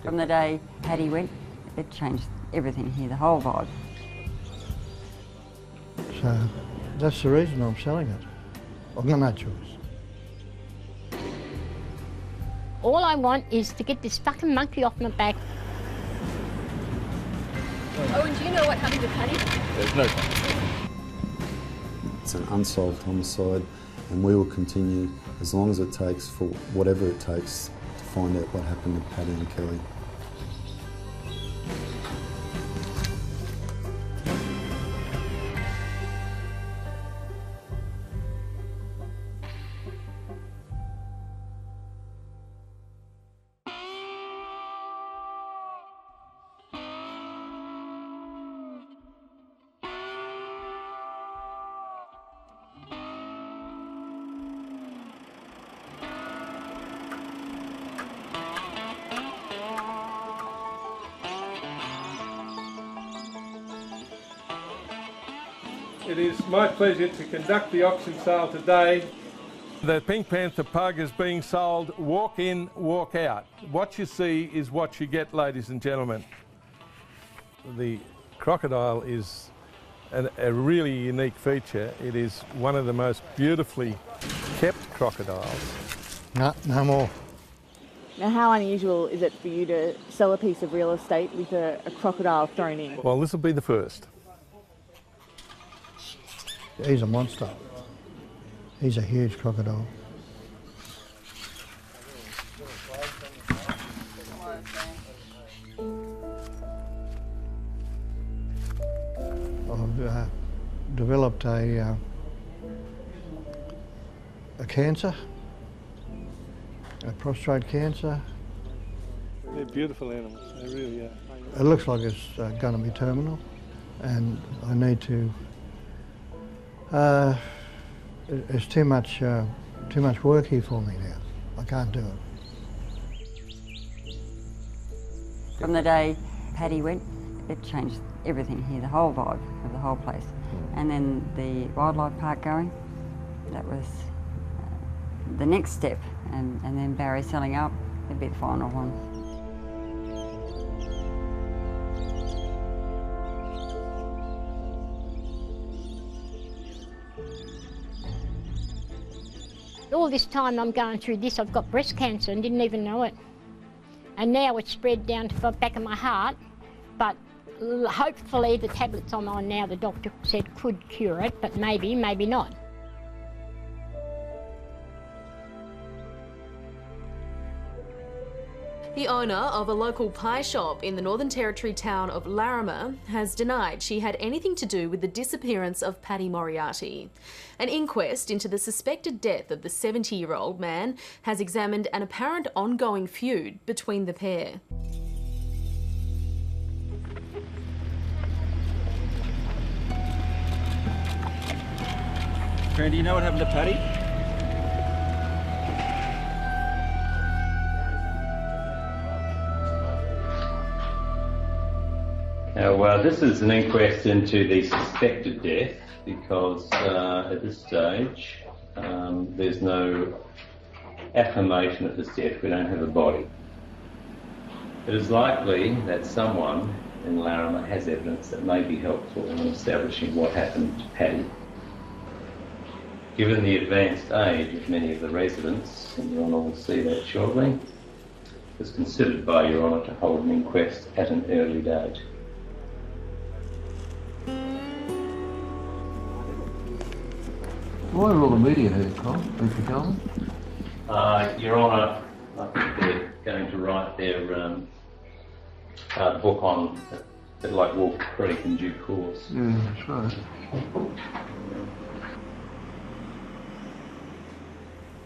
From the day Paddy went, it changed everything here, the whole vibe. So that's the reason I'm selling it. I've got no choice. All I want is to get this fucking monkey off my back. Oh, and do you know what happened to Paddy? There's no. It's an unsolved homicide, and we will continue as long as it takes, for whatever it takes, to find out what happened to Paddy and Kellie. It is my pleasure to conduct the auction sale today. The Pink Panther pug is being sold walk in, walk out. What you see is what you get, ladies and gentlemen. The crocodile is a really unique feature. It is one of the most beautifully kept crocodiles. No more. Now, how unusual is it for you to sell a piece of real estate with a crocodile thrown in? Well, this will be the first. He's a monster. He's a huge crocodile. I've developed a cancer, a prostate cancer. They're beautiful animals, they really are. It looks like it's going to be terminal, and I need to. It's too much work here for me now. I can't do it. From the day Paddy went, it changed everything here, the whole vibe of the whole place. And then the wildlife park going, that was the next step. And then Barry selling up, it'd be the final one. All this time I'm going through this, I've got breast cancer and didn't even know it. And now it's spread down to the back of my heart, but hopefully the tablets I'm on now, the doctor said could cure it, but maybe, maybe not. The owner of a local pie shop in the Northern Territory town of Larrimah has denied she had anything to do with the disappearance of Paddy Moriarty. An inquest into the suspected death of the 70-year-old man has examined an apparent ongoing feud between the pair. Karen, do you know what happened to Paddy? Now, this is an inquest into the suspected death because at this stage there's no affirmation of this death. We don't have a body. It is likely that someone in Larrimah has evidence that may be helpful in establishing what happened to Paddy. Given the advanced age of many of the residents, and Your Honour will see that shortly, it's considered by Your Honour to hold an inquest at an early date. Why are all the media here, Carl? Kellie? Your Honour, I think they're going to write their book on a bit like Wolf Creek in due course. Yeah, that's right.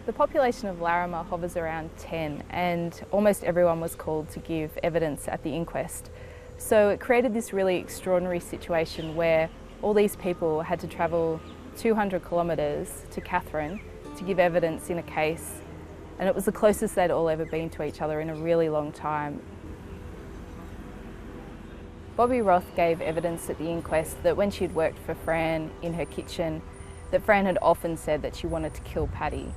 The population of Larrimah hovers around 10, and almost everyone was called to give evidence at the inquest. So it created this really extraordinary situation where all these people had to travel 200 kilometres to Katherine to give evidence in a case, and it was the closest they'd all ever been to each other in a really long time. Bobby Roth gave evidence at the inquest that when she'd worked for Fran in her kitchen, that Fran had often said that she wanted to kill Paddy.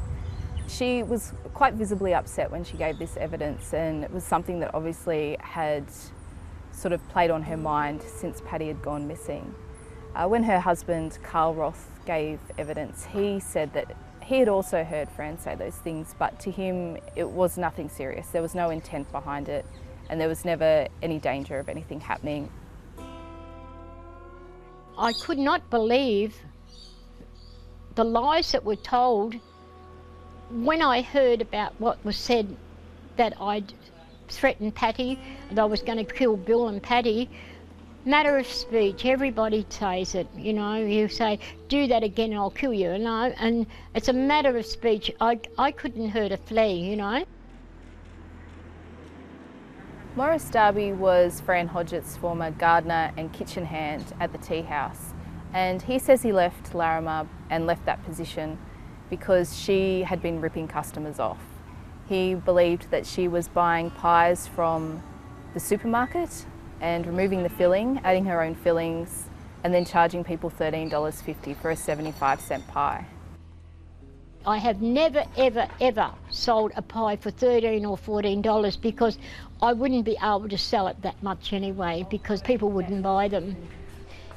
She was quite visibly upset when she gave this evidence, and it was something that obviously had sort of played on her mind since Paddy had gone missing. When her husband, Carl Roth, gave evidence, he said that he had also heard Fran say those things, but to him it was nothing serious. There was no intent behind it, and there was never any danger of anything happening. I could not believe the lies that were told. When I heard about what was said, that I'd threatened Paddy, and I was going to kill Bill and Paddy, matter of speech, everybody says it, you know, you say, do that again and I'll kill you, you know, and it's a matter of speech. I couldn't hurt a flea, you know. Maurice Darby was Fran Hodgett's former gardener and kitchen hand at the tea house, and he says he left Larrimah and left that position because she had been ripping customers off. He believed that she was buying pies from the supermarket and removing the filling, adding her own fillings, and then charging people $13.50 for a 75-cent pie. I have never, ever, ever sold a pie for $13 or $14 because I wouldn't be able to sell it that much anyway, because people wouldn't buy them.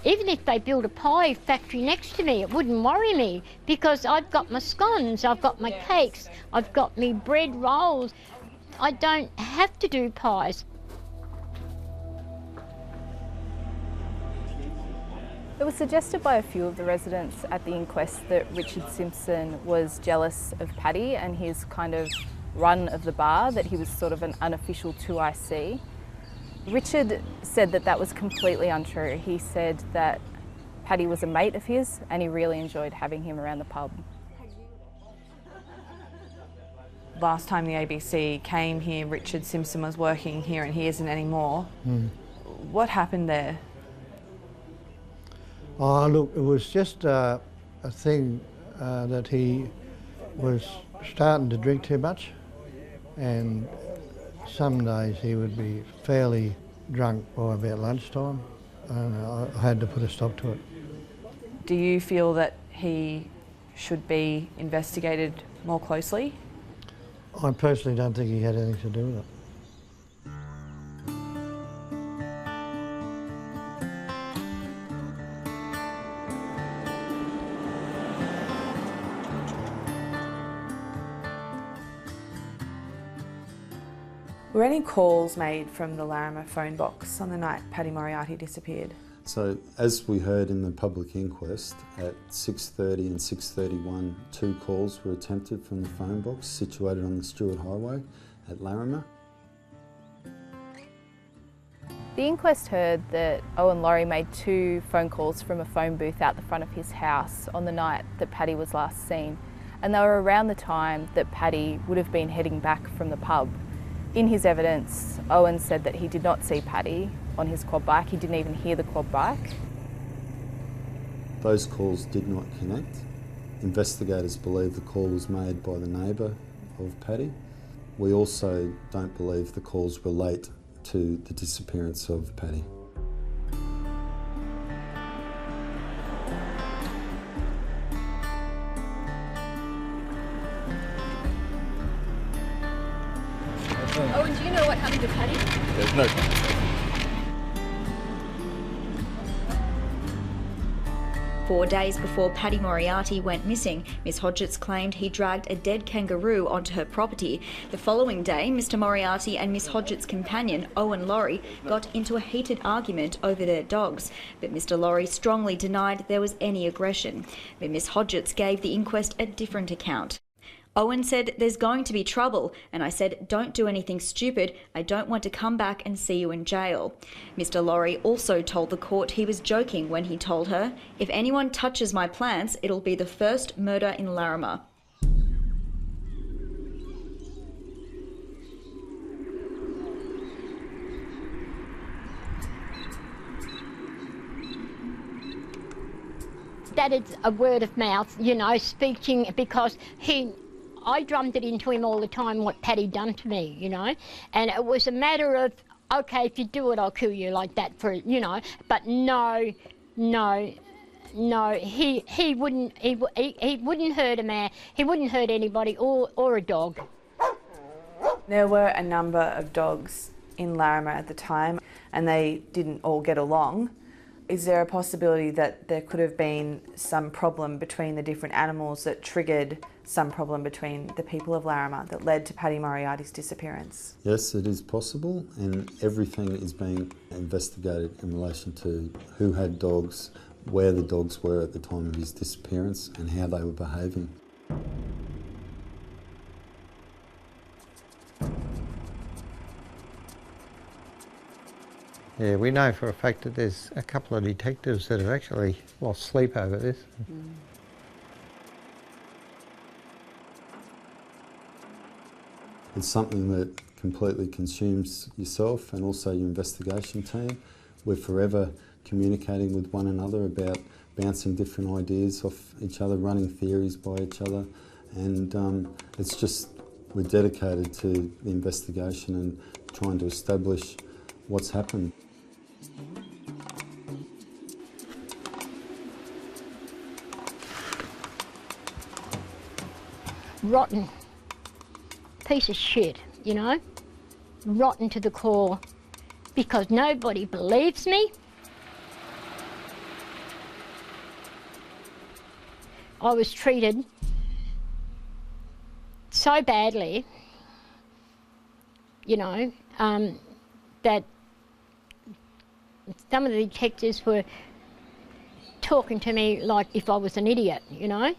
Even if they built a pie factory next to me, it wouldn't worry me, because I've got my scones, I've got my cakes, I've got me bread rolls. I don't have to do pies. It was suggested by a few of the residents at the inquest that Richard Simpson was jealous of Paddy and his kind of run of the bar, that he was sort of an unofficial 2IC. Richard said that that was completely untrue. He said that Paddy was a mate of his and he really enjoyed having him around the pub. Last time the ABC came here, Richard Simpson was working here and he isn't anymore. What happened there? Oh, look, it was just a thing that he was starting to drink too much, and some days he would be fairly drunk by about lunchtime, and I had to put a stop to it. Do you feel that he should be investigated more closely? I personally don't think he had anything to do with it. Were any calls made from the Larrimah phone box on the night Paddy Moriarty disappeared? So, as we heard in the public inquest, at 6:30 and 6:31, 2 calls were attempted from the phone box situated on the Stuart Highway at Larrimah. The inquest heard that Owen Laurie made 2 phone calls from a phone booth out the front of his house on the night that Paddy was last seen, and they were around the time that Paddy would have been heading back from the pub. In his evidence, Owen said that he did not see Paddy on his quad bike. He didn't even hear the quad bike. Those calls did not connect. Investigators believe the call was made by the neighbour of Paddy. We also don't believe the calls relate to the disappearance of Paddy. Owen, do you know what happened to Paddy? There's no contact. 4 days before Paddy Moriarty went missing, Miss Hodgetts claimed he dragged a dead kangaroo onto her property. The following day, Mr Moriarty and Miss Hodgetts' companion, Owen Laurie, got into a heated argument over their dogs, but Mr Laurie strongly denied there was any aggression. But Miss Hodgetts gave the inquest a different account. Owen said, "There's going to be trouble," and I said, "Don't do anything stupid. I don't want to come back and see you in jail." Mr Laurie also told the court he was joking when he told her, "If anyone touches my plants, it'll be the first murder in Larrimah." That is a word of mouth, you know, speaking, because I drummed it into him all the time what Paddy done to me, you know, and it was a matter of, okay, if you do it, I'll kill you, like that, for, you know, but no, No, he wouldn't hurt a man. He wouldn't hurt anybody or a dog. There were a number of dogs in Larrimah at the time and they didn't all get along. Is there a possibility that there could have been some problem between the different animals that triggered some problem between the people of Larrimah that led to Paddy Moriarty's disappearance? Yes, it is possible, and everything is being investigated in relation to who had dogs, where the dogs were at the time of his disappearance and how they were behaving. Yeah, we know for a fact that there's a couple of detectives that have actually lost sleep over this. It's something that completely consumes yourself and also your investigation team. We're forever communicating with one another about bouncing different ideas off each other, running theories by each other, and it's just, we're dedicated to the investigation and trying to establish what's happened. Rotten piece of shit, you know, rotten to the core, because nobody believes me. I was treated so badly, you know, that some of the detectives were talking to me like if I was an idiot, you know.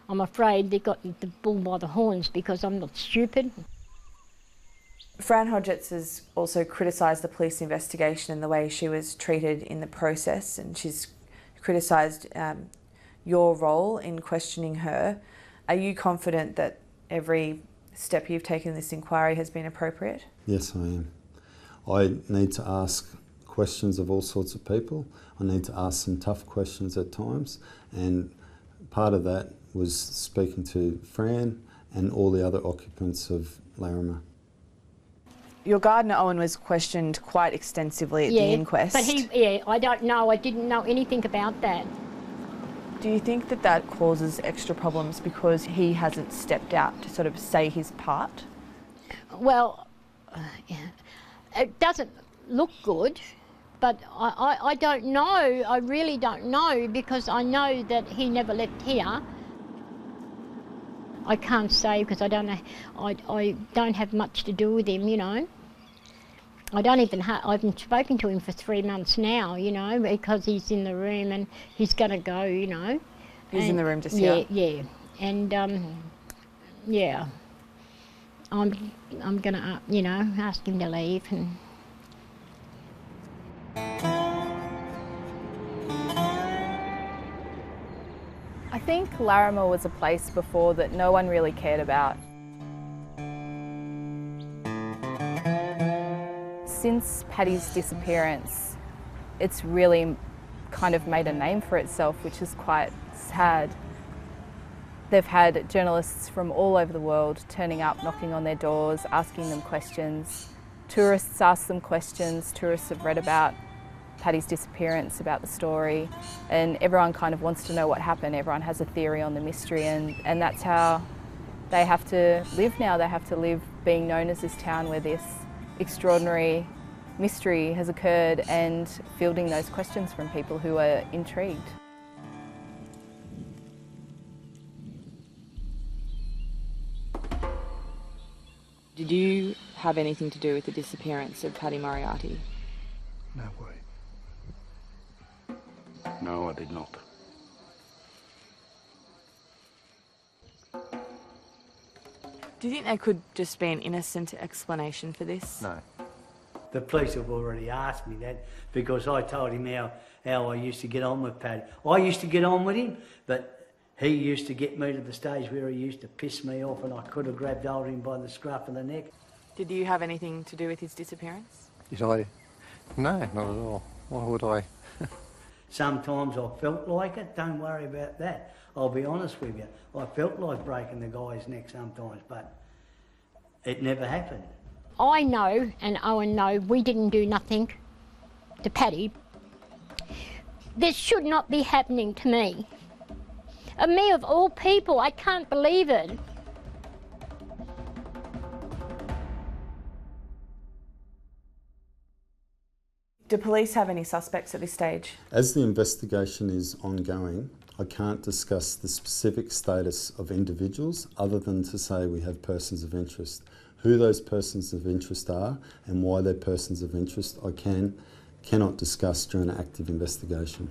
I'm afraid they got the bull by the horns because I'm not stupid. Fran Hodgetts has also criticised the police investigation and the way she was treated in the process, and she's criticised your role in questioning her. Are you confident that every step you've taken in this inquiry has been appropriate? Yes, I am. I need to ask questions of all sorts of people. I need to ask some tough questions at times, and part of that was speaking to Fran and all the other occupants of Larrimah. Your gardener Owen was questioned quite extensively at the inquest. But I don't know, I didn't know anything about that. Do you think that that causes extra problems because he hasn't stepped out to sort of say his part? Well, it doesn't look good, but I don't know, I really don't know, because I know that he never left here. I can't say because I don't know, I don't have much to do with him, you know. I haven't spoken to him for 3 months now, you know, because he's in the room and he's going to go, you know. He's in the room just here? Yeah. And, yeah, I'm going to, you know, ask him to leave. And I think Larrimah was a place before that no one really cared about. Since Paddy's disappearance, it's really kind of made a name for itself, which is quite sad. They've had journalists from all over the world turning up, knocking on their doors, asking them questions. Tourists ask them questions. Tourists have read about Paddy's disappearance, about the story, and everyone kind of wants to know what happened. Everyone has a theory on the mystery, and that's how they have to live now. They have to live being known as this town where this extraordinary mystery has occurred and fielding those questions from people who are intrigued. Did you have anything to do with the disappearance of Paddy Moriarty? No way. No, I did not. Do you think there could just be an innocent explanation for this? No. The police have already asked me that because I told him how I used to get on with Paddy. I used to get on with him, but he used to get me to the stage where he used to piss me off and I could have grabbed hold of him by the scruff of the neck. Did you have anything to do with his disappearance? Did I? No, not at all. Why would I? Sometimes I felt like it, don't worry about that. I'll be honest with you. I felt like breaking the guy's neck sometimes, but it never happened. I know, and Owen know, we didn't do nothing to Paddy. This should not be happening to me. And me of all people, I can't believe it. Do police have any suspects at this stage? As the investigation is ongoing, I can't discuss the specific status of individuals other than to say we have persons of interest. Who those persons of interest are and why they're persons of interest, I cannot discuss during an active investigation.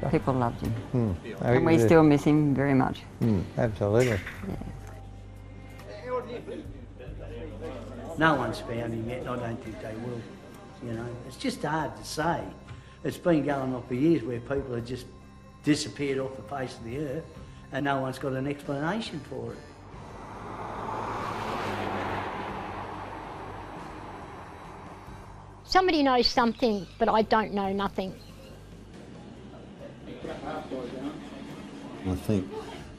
People loved him. And we still miss him very much. Absolutely. No one's found him yet, and I don't think they will. You know, it's just hard to say. It's been going on for years where people have just disappeared off the face of the earth and no one's got an explanation for it. Somebody knows something, but I don't know nothing. I think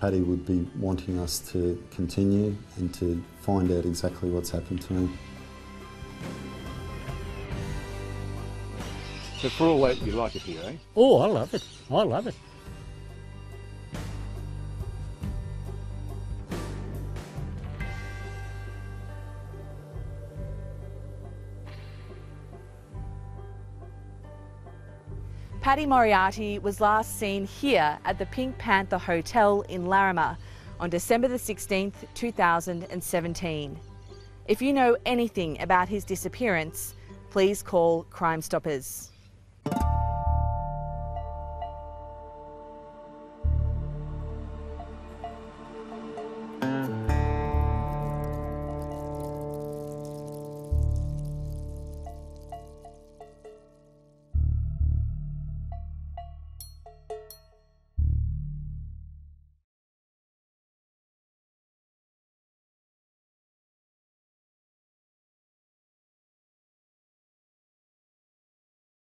Paddy would be wanting us to continue and to find out exactly what's happened to him. So for all that, you like it here, eh? Oh, I love it. I love it. Paddy Moriarty was last seen here at the Pink Panther Hotel in Larrimah on December the 16th, 2017. If you know anything about his disappearance, please call Crime Stoppers.